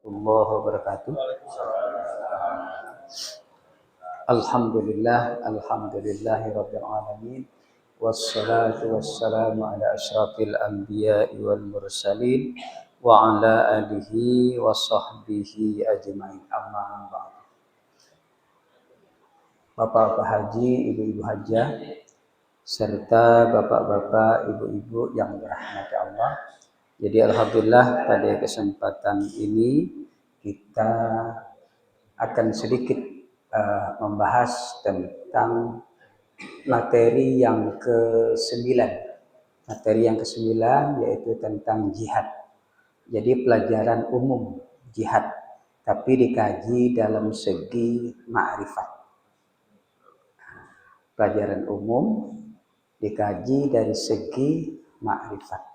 warahmatullahi wabarakatuh. Alhamdulillahi rabbil alamin. Wassalatu wassalamu ala asyrafil anbiya'i wal mursalin wa ala alihi wa sahbihi ajma'in. Amma ba'd. Bapak-bapak haji, ibu-ibu hajah, serta bapak-bapak, ibu-ibu yang dirahmati Allah. Jadi alhamdulillah pada kesempatan ini kita akan sedikit membahas tentang materi yang ke-9. Materi yang ke-9 yaitu tentang jihad. Jadi pelajaran umum jihad, tapi dikaji dalam segi ma'rifat. Pelajaran umum dikaji dari segi ma'rifat.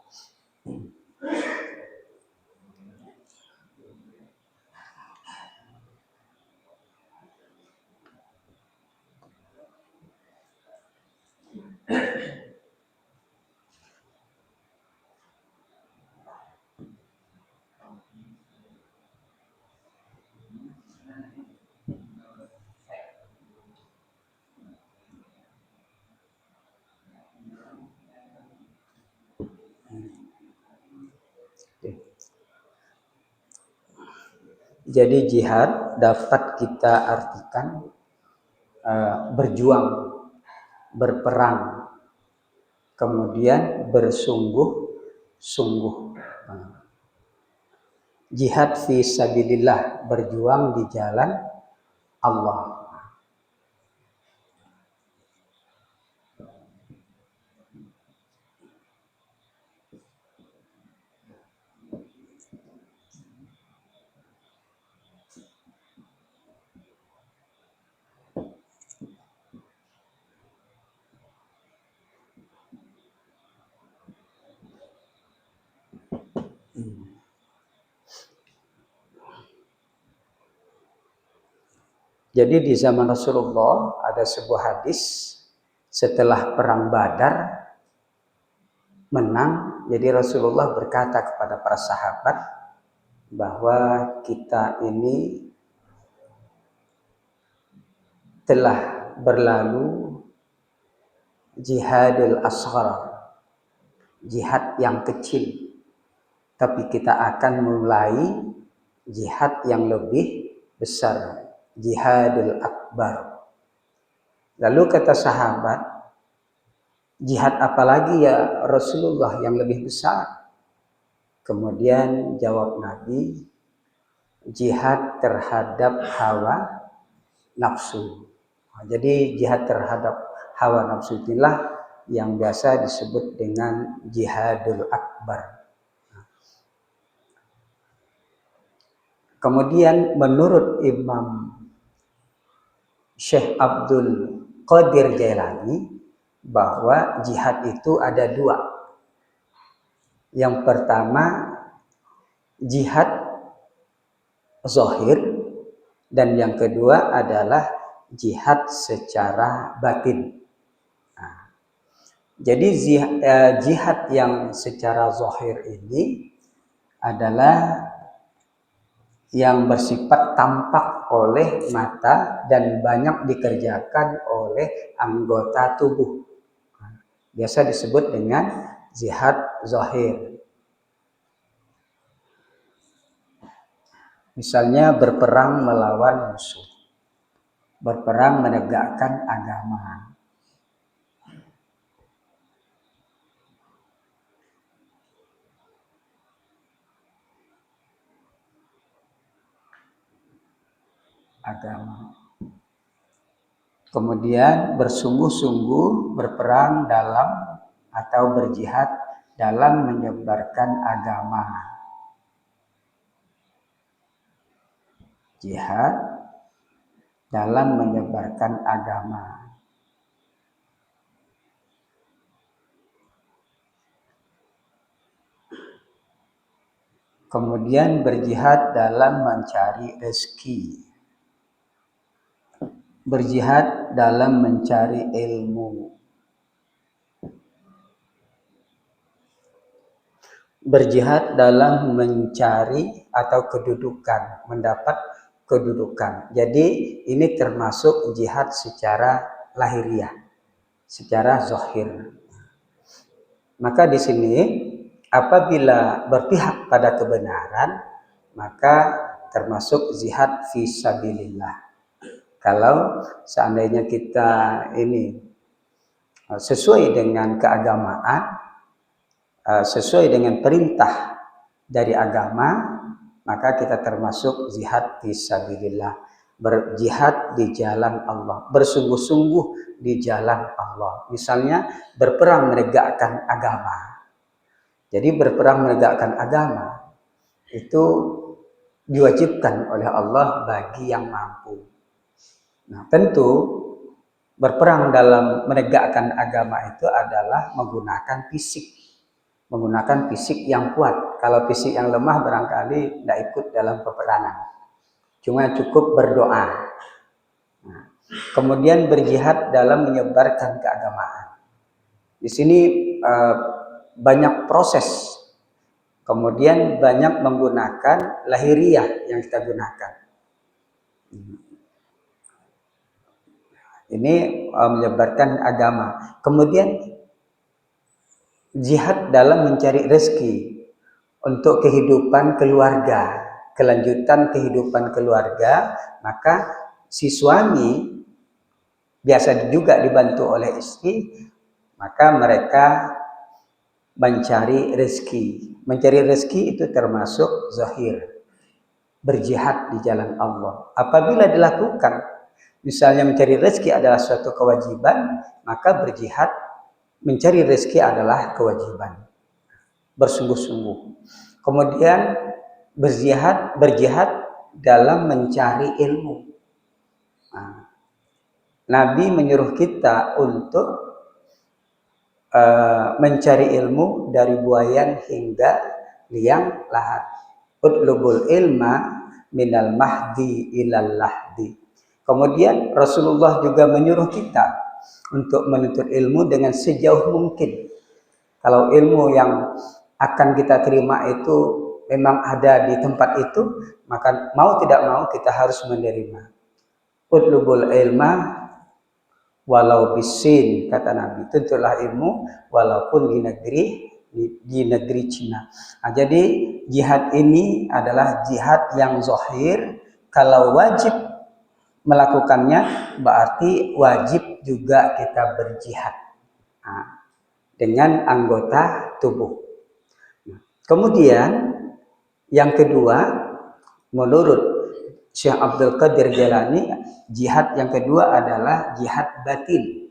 Jadi jihad dapat kita artikan berjuang, berperang, kemudian bersungguh-sungguh. Jihad fi sabilillah, berjuang di jalan Allah. Jadi di zaman Rasulullah ada sebuah hadis setelah perang Badar menang, jadi Rasulullah berkata kepada para sahabat bahwa kita ini telah berlalu jihadul asghar, jihad yang kecil, tapi kita akan mulai jihad yang lebih besar, jihadul akbar. Lalu kata sahabat, jihad apalagi ya Rasulullah yang lebih besar? Kemudian jawab Nabi, jihad terhadap hawa nafsu. Jadi jihad terhadap hawa nafsu inilah yang biasa disebut dengan jihadul akbar. Kemudian menurut Imam Syekh Abdul Qadir Jailani bahwa jihad itu ada dua. Yang pertama jihad zahir dan yang kedua adalah jihad secara batin. Jadi jihad yang secara zahir ini adalah yang bersifat tampak oleh mata dan banyak dikerjakan oleh anggota tubuh. Biasa disebut dengan jihad zahir. Misalnya berperang melawan musuh, berperang menegakkan agama. Kemudian bersungguh-sungguh berperang dalam atau berjihad dalam menyebarkan agama. Jihad dalam menyebarkan agama. Kemudian berjihad dalam mencari rezeki. Berjihad dalam mencari ilmu. berjihad dalam mencari atau kedudukan, mendapat kedudukan. Jadi ini termasuk jihad secara lahiriah, secara zahir. Maka di sini apabila berpihak pada kebenaran, maka termasuk jihad fi sabilillah. Kalau seandainya kita ini sesuai dengan keagamaan, sesuai dengan perintah dari agama, maka kita termasuk jihad fi sabilillah, berjihad di jalan Allah, bersungguh-sungguh di jalan Allah. Misalnya berperang menegakkan agama. Jadi berperang menegakkan agama itu diwajibkan oleh Allah bagi yang mampu. Nah, tentu berperang dalam menegakkan agama itu adalah menggunakan fisik. Menggunakan fisik yang kuat. Kalau fisik yang lemah barangkali tidak ikut dalam peperangan. Cuma cukup berdoa. Nah, kemudian berjihad dalam menyebarkan keagamaan. Di sini banyak proses. Kemudian banyak menggunakan lahiriah yang kita gunakan. Ini menyebarkan agama. Kemudian jihad dalam mencari rezeki untuk kehidupan keluarga, kelanjutan kehidupan keluarga, maka si suami biasa juga dibantu oleh istri, maka mereka mencari rezeki. Mencari rezeki itu termasuk zahir, berjihad di jalan Allah. Apabila dilakukan, misalnya mencari rezeki adalah suatu kewajiban, maka berjihad mencari rezeki adalah kewajiban. Bersungguh-sungguh. Kemudian berjihad dalam mencari ilmu. Nah, Nabi menyuruh kita untuk mencari ilmu dari buayan hingga liang lahat. Utlubul ilma minal mahdi ilal lahdi. Kemudian Rasulullah juga menyuruh kita untuk menuntut ilmu dengan sejauh mungkin. Kalau ilmu yang akan kita terima itu memang ada di tempat itu, maka mau tidak mau kita harus menerima. Utlubul ilma walau bisin, kata Nabi. Tentulah ilmu walaupun di negeri Cina. Nah, jadi jihad ini adalah jihad yang zahir. Kalau wajib melakukannya berarti wajib juga kita berjihad dengan anggota tubuh. Kemudian yang kedua, menurut Syekh Abdul Qadir Jailani, jihad yang kedua adalah jihad batin.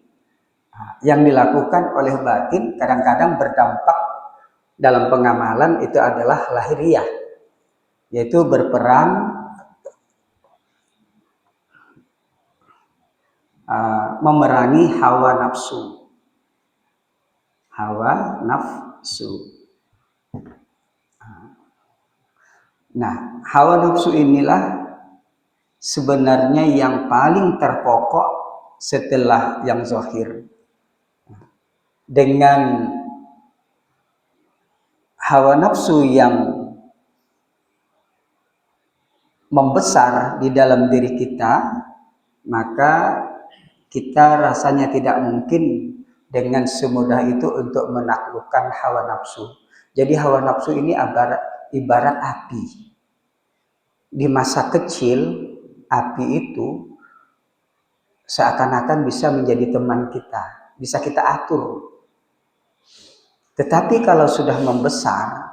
Yang dilakukan oleh batin kadang-kadang berdampak dalam pengamalan itu adalah lahiriah, yaitu berperang memerangi hawa nafsu. Hawa nafsu. Nah, hawa nafsu inilah sebenarnya yang paling terpokok setelah yang zahir. Dengan hawa nafsu yang membesar di dalam diri kita, maka kita rasanya tidak mungkin dengan semudah itu untuk menaklukkan hawa nafsu. Jadi hawa nafsu ini ibarat api. Di masa kecil, api itu seakan-akan bisa menjadi teman kita, bisa kita atur. Tetapi kalau sudah membesar,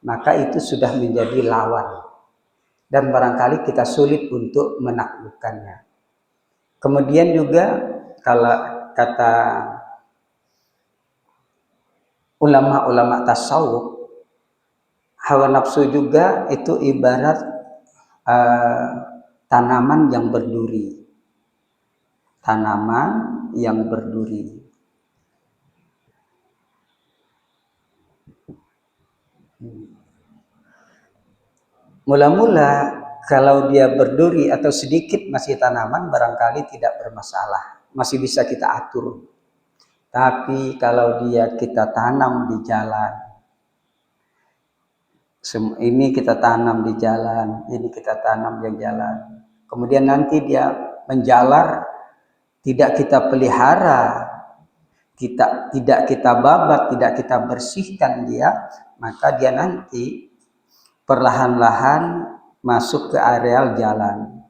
maka itu sudah menjadi lawan. Dan barangkali kita sulit untuk menaklukkannya. Kemudian juga kalau kata ulama-ulama tasawuf, hawa nafsu juga itu ibarat tanaman yang berduri. Tanaman yang berduri. Mula-mula kalau dia berduri atau sedikit masih tanaman barangkali tidak bermasalah, masih bisa kita atur. Tapi kalau dia kita tanam di jalan, Ini kita tanam di jalan, ini kita tanam di jalan. Kemudian nanti dia menjalar, tidak kita pelihara, tidak kita babat, tidak kita bersihkan dia, maka dia nanti perlahan-lahan masuk ke areal jalan.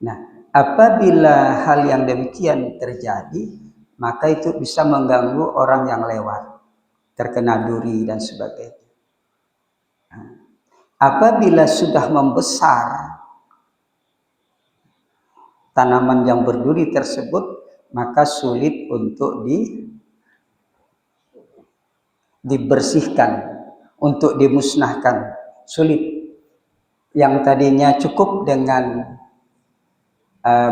Nah, apabila hal yang demikian terjadi, maka itu bisa mengganggu orang yang lewat, terkena duri dan sebagainya. Apabila sudah membesar tanaman yang berduri tersebut, maka sulit untuk dibersihkan, untuk dimusnahkan, sulit. Yang tadinya cukup dengan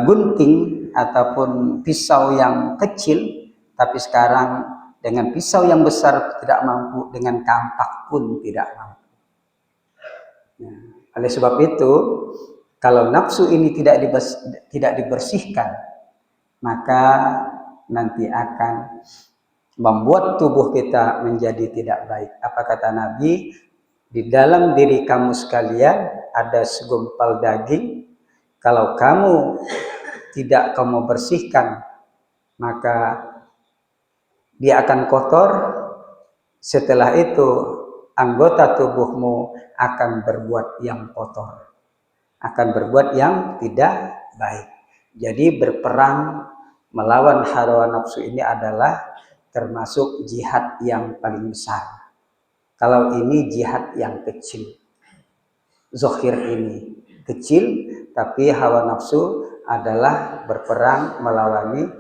gunting ataupun pisau yang kecil, tapi sekarang dengan pisau yang besar tidak mampu, dengan kampak pun tidak mampu. Nah, oleh sebab itu, kalau nafsu ini tidak dibersihkan, maka nanti akan membuat tubuh kita menjadi tidak baik. Apa kata Nabi? Di dalam diri kamu sekalian ada segumpal daging. Kalau kamu tidak kamu bersihkan, maka dia akan kotor. Setelah itu anggota tubuhmu akan berbuat yang kotor, akan berbuat yang tidak baik. Jadi berperang melawan hawa nafsu ini adalah termasuk jihad yang paling besar. Kalau ini jihad yang kecil, zohir ini kecil, tapi hawa nafsu adalah berperang melawan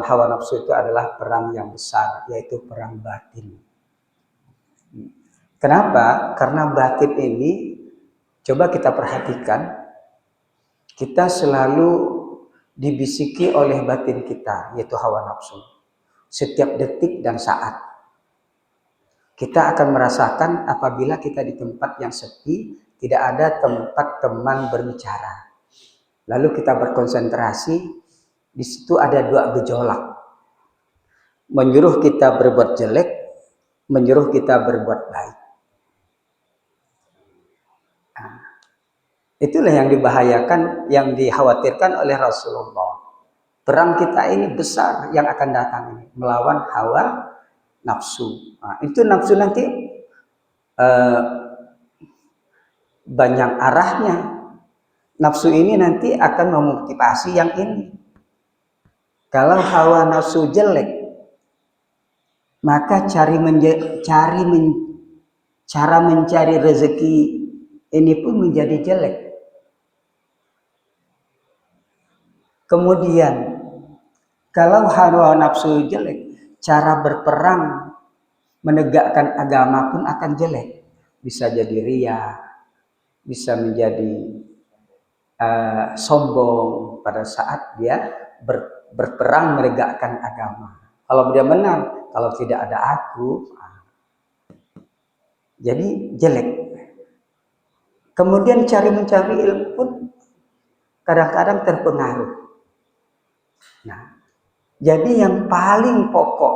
hawa nafsu itu adalah perang yang besar, yaitu perang batin. Kenapa? Karena batin ini, coba kita perhatikan, kita selalu dibisiki oleh batin kita, yaitu hawa nafsu. Setiap detik dan saat. Kita akan merasakan apabila kita di tempat yang sepi, tidak ada tempat teman berbicara. Lalu kita berkonsentrasi, di situ ada dua gejolak. Menyuruh kita berbuat jelek, menyuruh kita berbuat baik. Nah, itulah yang dibahayakan, yang dikhawatirkan oleh Rasulullah. Perang kita ini besar yang akan datang ini, melawan hawa nafsu. Nah, itu nafsu nanti banyak arahnya. Nafsu ini nanti akan memotivasi yang ini. Kalau hawa nafsu jelek, maka cara mencari rezeki ini pun menjadi jelek. Kemudian, kalau hawa nafsu jelek, cara berperang menegakkan agama pun akan jelek. Bisa jadi ria, bisa menjadi sombong pada saat dia berperang menegakkan agama. Kalau dia menang, kalau tidak ada aku, jadi jelek. Kemudian mencari ilmu pun kadang-kadang terpengaruh. Nah, jadi yang paling pokok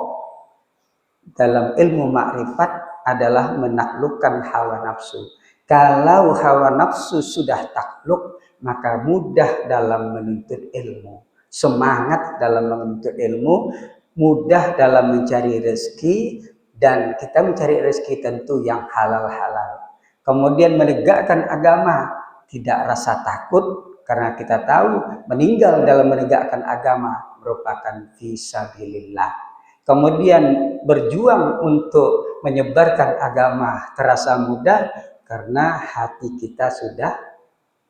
dalam ilmu makrifat adalah menaklukkan hawa nafsu. Kalau hawa nafsu sudah takluk, maka mudah dalam menuntut ilmu, semangat dalam menuntut ilmu, mudah dalam mencari rezeki, dan kita mencari rezeki tentu yang halal-halal. Kemudian menegakkan agama, tidak rasa takut, karena kita tahu meninggal dalam menegakkan agama merupakan fisabilillah. Kemudian berjuang untuk menyebarkan agama terasa mudah karena hati kita sudah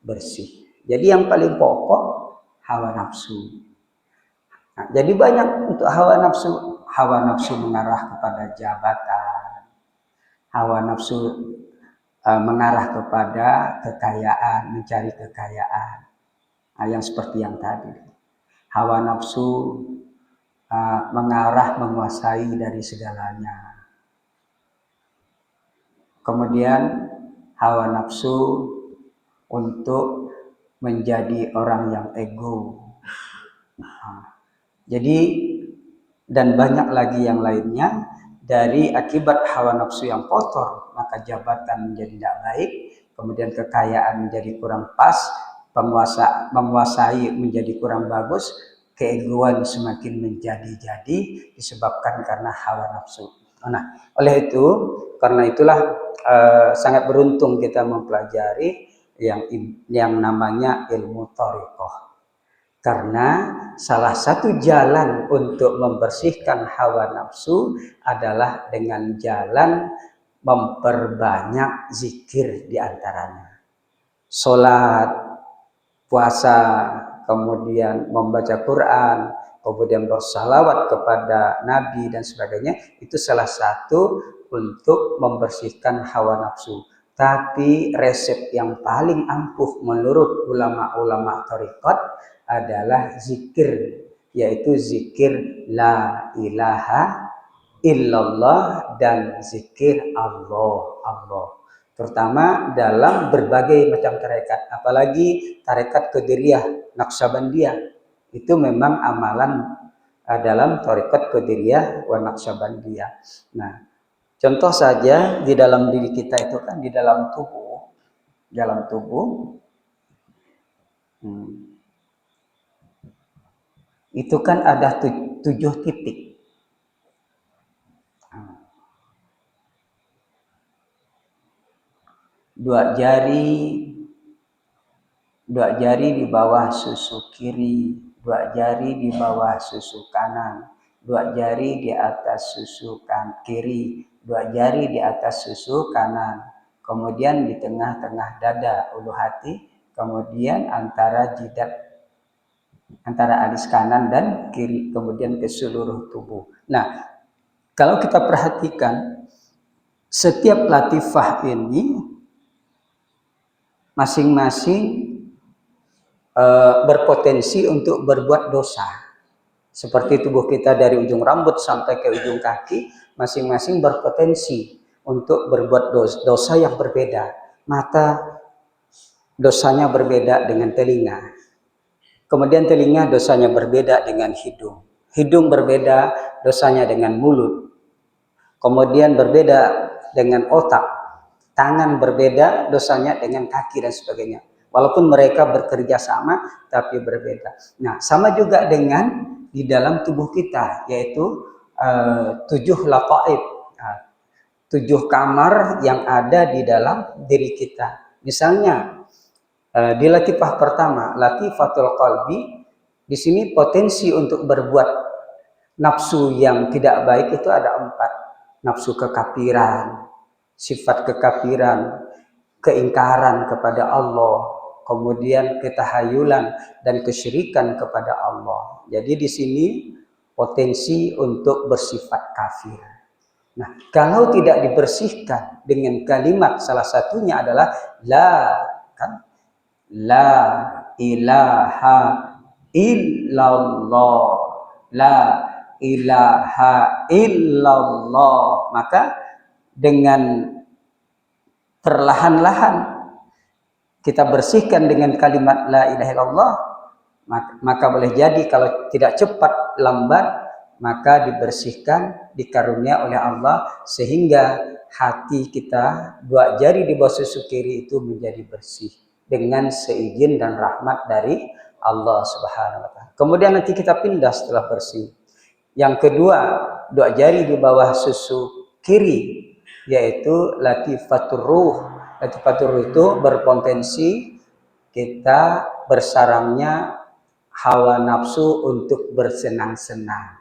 bersih. Jadi yang paling pokok hawa nafsu. Nah, jadi banyak untuk hawa nafsu mengarah kepada jabatan, hawa nafsu mengarah kepada kekayaan, mencari kekayaan. Nah, yang seperti yang tadi. Hawa nafsu mengarah menguasai dari segalanya. Kemudian hawa nafsu untuk menjadi orang yang ego. Jadi dan banyak lagi yang lainnya. Dari akibat hawa nafsu yang kotor, maka jabatan menjadi tidak baik, kemudian kekayaan menjadi kurang pas, menguasai menjadi kurang bagus, keegoan semakin menjadi-jadi disebabkan karena hawa nafsu. Nah, oleh itu, karena itulah sangat beruntung kita mempelajari yang namanya ilmu thariqah. Karena salah satu jalan untuk membersihkan hawa nafsu adalah dengan jalan memperbanyak zikir di antaranya. Salat, puasa, kemudian membaca Quran, kemudian bersalawat kepada Nabi dan sebagainya, itu salah satu untuk membersihkan hawa nafsu. Tapi resep yang paling ampuh menurut ulama-ulama thariqat adalah zikir, yaitu zikir la ilaha illallah dan zikir Allah. Terutama dalam berbagai macam tarekat, apalagi tarekat Qadiriyah, Naqsabandiyah. Itu memang amalan dalam tarekat Qadiriyah wa Naqsabandiyah. Nah, contoh saja di dalam diri kita itu kan di dalam tubuh, itu kan ada 7 titik. Dua jari di bawah susu kiri, 2 jari di bawah susu kanan, 2 jari di atas susu kiri, 2 jari di atas susu kanan, kemudian di tengah-tengah dada ulu hati, kemudian antara jidat, antara alis kanan dan kiri, kemudian ke seluruh tubuh. Nah, kalau kita perhatikan setiap latifah ini masing-masing berpotensi untuk berbuat dosa. Seperti tubuh kita dari ujung rambut sampai ke ujung kaki, masing-masing berpotensi untuk berbuat dosa yang berbeda. Mata dosanya berbeda dengan telinga. Kemudian telinga dosanya berbeda dengan hidung. Hidung berbeda dosanya dengan mulut. Kemudian berbeda dengan otak. Tangan berbeda dosanya dengan kaki dan sebagainya. Walaupun mereka bekerja sama, tapi berbeda. Nah, sama juga dengan di dalam tubuh kita, yaitu 7 laqaib, 7 kamar yang ada di dalam diri kita. Misalnya, di latifah pertama, latifatul qalbi, di sini potensi untuk berbuat nafsu yang tidak baik itu ada 4. Nafsu kekafiran, sifat kekafiran, keingkaran kepada Allah, kemudian ketahayulan dan kesyirikan kepada Allah. Jadi di sini potensi untuk bersifat kafir. Nah, kalau tidak dibersihkan dengan kalimat, salah satunya adalah la ilaha illallah, la ilaha illallah, maka dengan perlahan-lahan kita bersihkan dengan kalimat la ilaha illallah, maka boleh jadi kalau tidak cepat lambat maka dibersihkan, dikarunia oleh Allah sehingga hati kita 2 jari di bawah susu kiri itu menjadi bersih dengan seizin dan rahmat dari Allah Subhanahu wa taala. Kemudian nanti kita pindah setelah bersih. Yang kedua, 2 jari di bawah susu kiri, yaitu latifatur ruh. Latifatur ruh itu berpotensi kita bersarangnya hawa nafsu untuk bersenang-senang.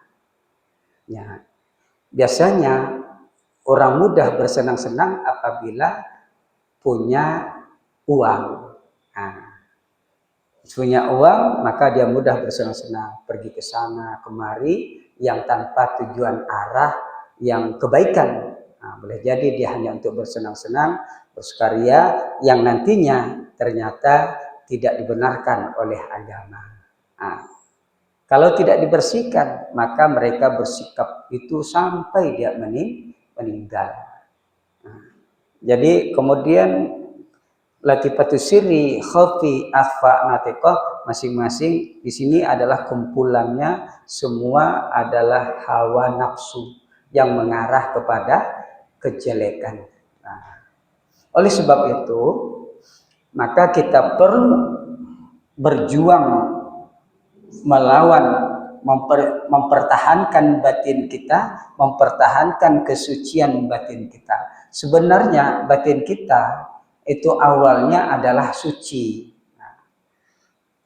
Ya, biasanya orang mudah bersenang-senang apabila punya uang. Nah, punya uang maka dia mudah bersenang-senang, pergi ke sana kemari yang tanpa tujuan arah yang kebaikan. Nah, boleh jadi dia hanya untuk bersenang-senang, bersukaria yang nantinya ternyata tidak dibenarkan oleh agama. Nah, kalau tidak dibersihkan, maka mereka bersikap itu sampai dia meninggal. Nah, jadi kemudian latifatus sirri khafi akhfa natiqah masing-masing di sini adalah kumpulannya, semua adalah hawa nafsu yang mengarah kepada kejelekan. Nah, oleh sebab itu, maka kita perlu berjuang melawan, mempertahankan batin kita, mempertahankan kesucian batin kita. Sebenarnya batin kita itu awalnya adalah suci.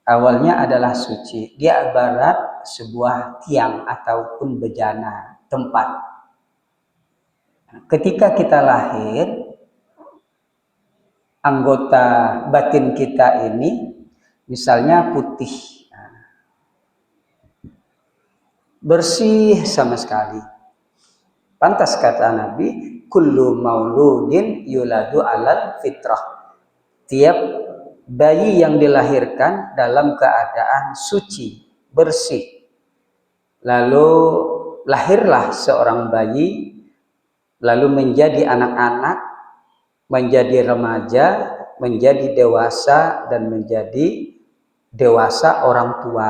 Awalnya adalah suci. Dia ibarat sebuah tiang ataupun bejana, tempat. Ketika kita lahir, anggota batin kita ini misalnya putih, bersih sama sekali. Pantas kata Nabi, kullu mauludin yuladu alal fitrah. Tiap bayi yang dilahirkan dalam keadaan suci, bersih. Lalu lahirlah seorang bayi, lalu menjadi anak-anak, menjadi remaja, menjadi dewasa, dan menjadi dewasa orang tua.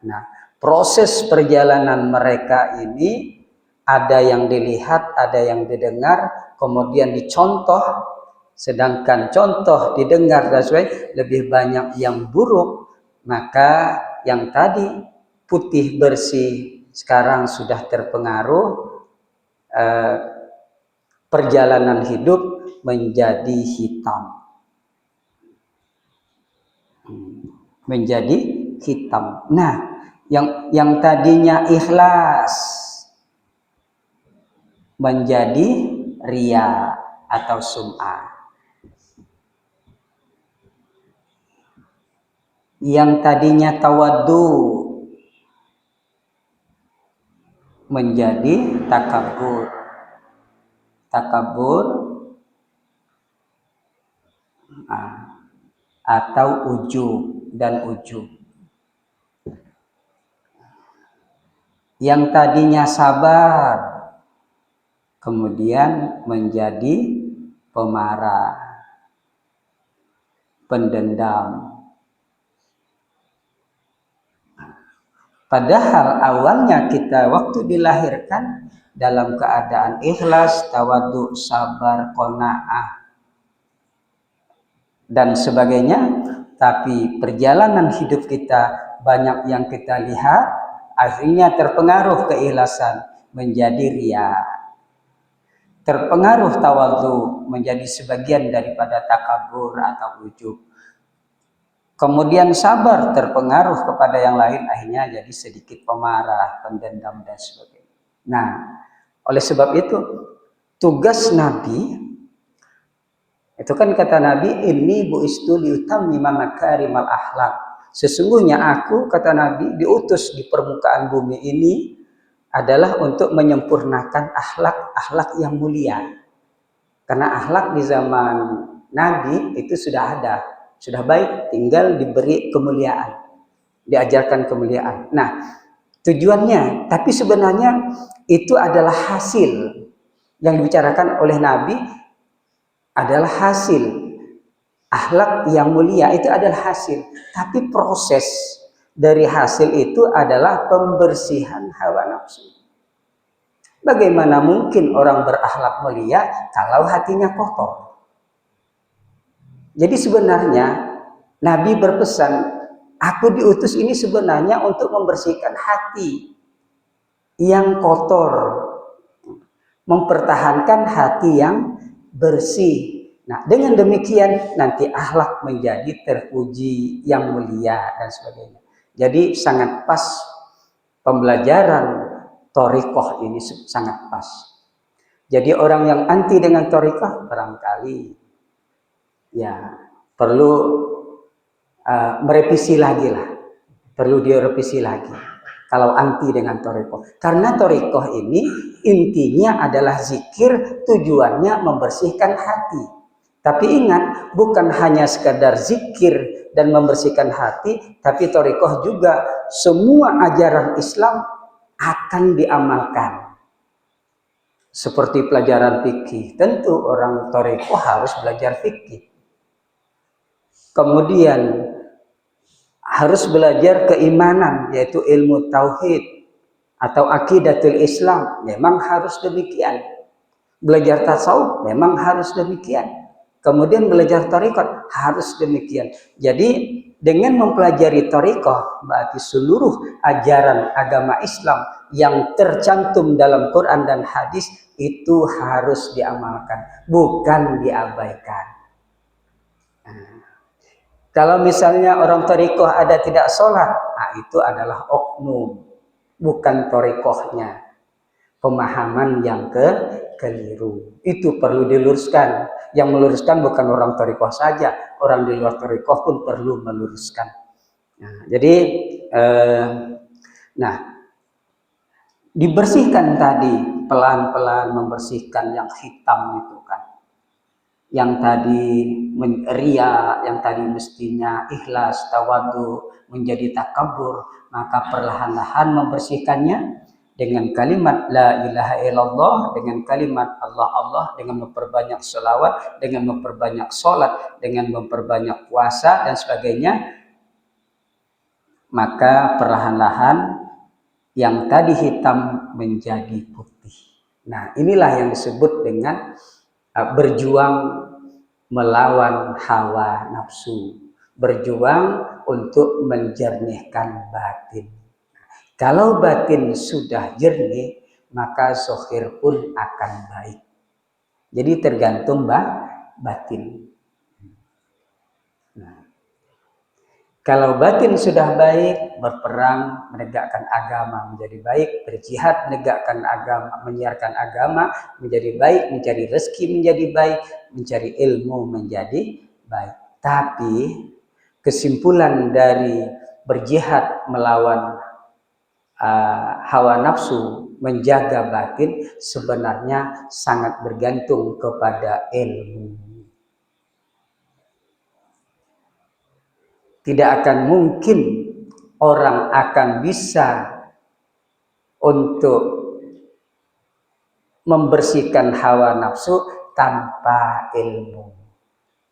Nah, proses perjalanan mereka ini ada yang dilihat, ada yang didengar, kemudian dicontoh. Sedangkan contoh didengar dan sebagainya lebih banyak yang buruk, maka yang tadi putih bersih sekarang sudah terpengaruh, perjalanan hidup menjadi hitam. Menjadi hitam. Nah, yang tadinya ikhlas menjadi ria atau sum'ah. Yang tadinya tawaddu menjadi takabur. Takabur atau ujub dan ujub. Yang tadinya sabar kemudian menjadi pemarah, pendendam. Padahal awalnya kita waktu dilahirkan dalam keadaan ikhlas, tawadhu, sabar, qanaah dan sebagainya, tapi perjalanan hidup kita banyak yang kita lihat akhirnya terpengaruh keikhlasan menjadi ria, terpengaruh tawadhu menjadi sebagian daripada takabur atau ujub. Kemudian sabar terpengaruh kepada yang lain, akhirnya jadi sedikit pemarah, pendendam dan sebagainya. Nah, oleh sebab itu tugas Nabi itu kan kata Nabi, inni bu'istu liutammima makarimal akhlak. Sesungguhnya aku, kata Nabi, diutus di permukaan bumi ini adalah untuk menyempurnakan akhlak yang mulia. Karena akhlak di zaman Nabi itu sudah ada. Sudah baik, tinggal diberi kemuliaan, diajarkan kemuliaan. Nah, tujuannya, tapi sebenarnya itu adalah hasil yang dibicarakan oleh Nabi adalah hasil. Akhlak yang mulia itu adalah hasil, tapi proses dari hasil itu adalah pembersihan hawa nafsu. Bagaimana mungkin orang berakhlak mulia kalau hatinya kotor? Jadi sebenarnya Nabi berpesan, aku diutus ini sebenarnya untuk membersihkan hati yang kotor, mempertahankan hati yang bersih. Nah, dengan demikian nanti akhlak menjadi terpuji, yang mulia dan sebagainya. Jadi sangat pas pembelajaran thariqah ini, sangat pas. Jadi orang yang anti dengan thariqah barangkali ya perlu merevisi lagi lah, perlu direvisi lagi kalau anti dengan thariqah. Karena thariqah ini intinya adalah zikir, tujuannya membersihkan hati. Tapi ingat, bukan hanya sekadar zikir dan membersihkan hati, tapi thariqah juga semua ajaran Islam akan diamalkan. Seperti pelajaran fikih, tentu orang thariqah harus belajar fikih. Kemudian harus belajar keimanan, yaitu ilmu tauhid atau akidatul Islam, memang harus demikian. Belajar tasawuf memang harus demikian. Kemudian belajar thariqat harus demikian. Jadi dengan mempelajari thariqah berarti seluruh ajaran agama Islam yang tercantum dalam Quran dan hadis itu harus diamalkan, bukan diabaikan. Kalau misalnya orang thariqah ada tidak sholat, nah itu adalah oknum, bukan thariqahnya. Pemahaman yang keliru. Itu perlu diluruskan. Yang meluruskan bukan orang thariqah saja, orang di luar thariqah pun perlu meluruskan. Nah, jadi dibersihkan tadi, pelan-pelan membersihkan yang hitam itu kan. Yang tadi ria, yang tadi mestinya ikhlas, tawadu, menjadi takabur, maka perlahan-lahan membersihkannya dengan kalimat la ilaha illallah, dengan kalimat Allah Allah, dengan memperbanyak selawat, dengan memperbanyak sholat, dengan memperbanyak puasa dan sebagainya, maka perlahan-lahan yang tadi hitam menjadi putih. Nah, inilah yang disebut dengan berjuang melawan hawa nafsu, berjuang untuk menjernihkan batin. Kalau batin sudah jernih, maka zahir pun akan baik. Jadi tergantung batin. Nah, kalau batin sudah baik, berperang menegakkan agama menjadi baik, berjihad menegakkan agama, menyiarkan agama menjadi baik, mencari rezeki menjadi baik, mencari ilmu menjadi baik. Tapi kesimpulan dari berjihad melawan hawa nafsu, menjaga batin sebenarnya sangat bergantung kepada ilmu. Tidak akan mungkin orang akan bisa untuk membersihkan hawa nafsu tanpa ilmu.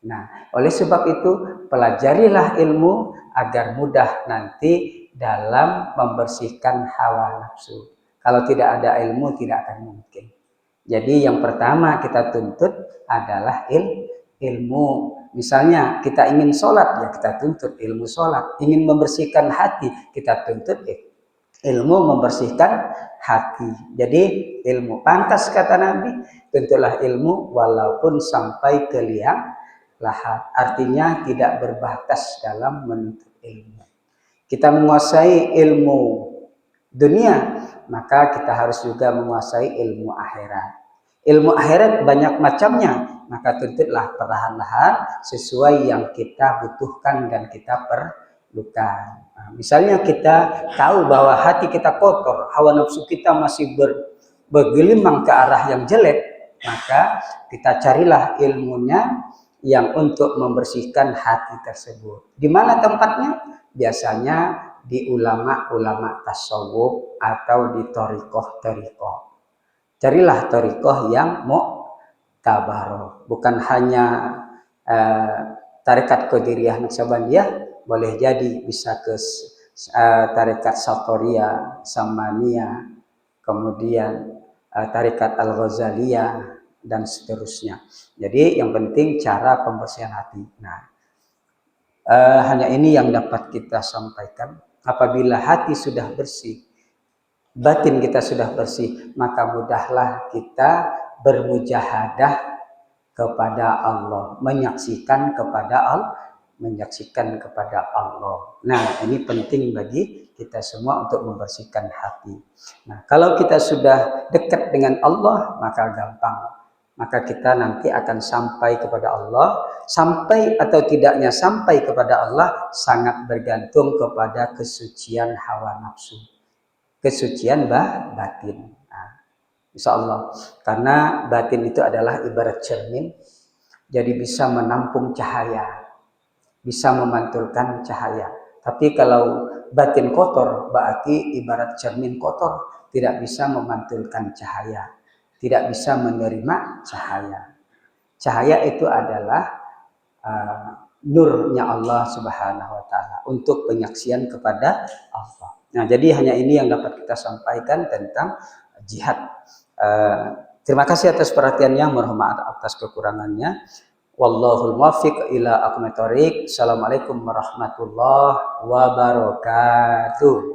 Nah, oleh sebab itu pelajarilah ilmu agar mudah nanti dalam membersihkan hawa nafsu. Kalau tidak ada ilmu tidak akan mungkin. Jadi yang pertama kita tuntut adalah ilmu. Misalnya kita ingin sholat, ya kita tuntut ilmu sholat. Ingin membersihkan hati, kita tuntut ilmu membersihkan hati. Jadi ilmu, pantas kata Nabi, tuntutlah ilmu walaupun sampai ke liang lahat. Artinya tidak berbatas dalam menuntut ilmu. Kita menguasai ilmu dunia, maka kita harus juga menguasai ilmu akhirat. Ilmu akhirat banyak macamnya, maka tuntutlah perlahan-lahan sesuai yang kita butuhkan dan kita perlukan. Nah, misalnya kita tahu bahwa hati kita kotor, hawa nafsu kita masih bergelimang ke arah yang jelek, maka kita carilah ilmunya yang untuk membersihkan hati tersebut. Di mana tempatnya? Biasanya di ulama-ulama tasawuf atau di thariqah. Carilah thariqah yang mu'tabarah. Bukan hanya tarekat Qadiriyah Naqsabandiyah, boleh jadi bisa ke tarekat Satoriyah, Samaniyah, kemudian tarekat Al-Ghazaliyah dan seterusnya. Jadi yang penting cara pembersihan hati. Nah, hanya ini yang dapat kita sampaikan. Apabila hati sudah bersih, batin kita sudah bersih, maka mudahlah kita bermujahadah kepada Allah, menyaksikan kepada Allah. Nah, ini penting bagi kita semua untuk membersihkan hati. Nah, kalau kita sudah dekat dengan Allah, maka gampang. Maka kita nanti akan sampai kepada Allah. Sampai atau tidaknya sampai kepada Allah sangat bergantung kepada kesucian hawa nafsu, kesucian batin. Nah, insya Allah, karena batin itu adalah ibarat cermin, jadi bisa menampung cahaya, bisa memantulkan cahaya. Tapi kalau batin kotor, berarti ibarat cermin kotor, tidak bisa memantulkan cahaya, tidak bisa menerima cahaya. Cahaya itu adalah nurnya Allah Subhanahu wa Ta'ala. untuk penyaksian kepada Allah. Nah, jadi hanya ini yang dapat kita sampaikan tentang jihad. Terima kasih atas perhatiannya, mohon maaf atas kekurangannya. Wallahul muwaffiq ila aqwamit thoriq. Assalamualaikum warahmatullahi wabarakatuh.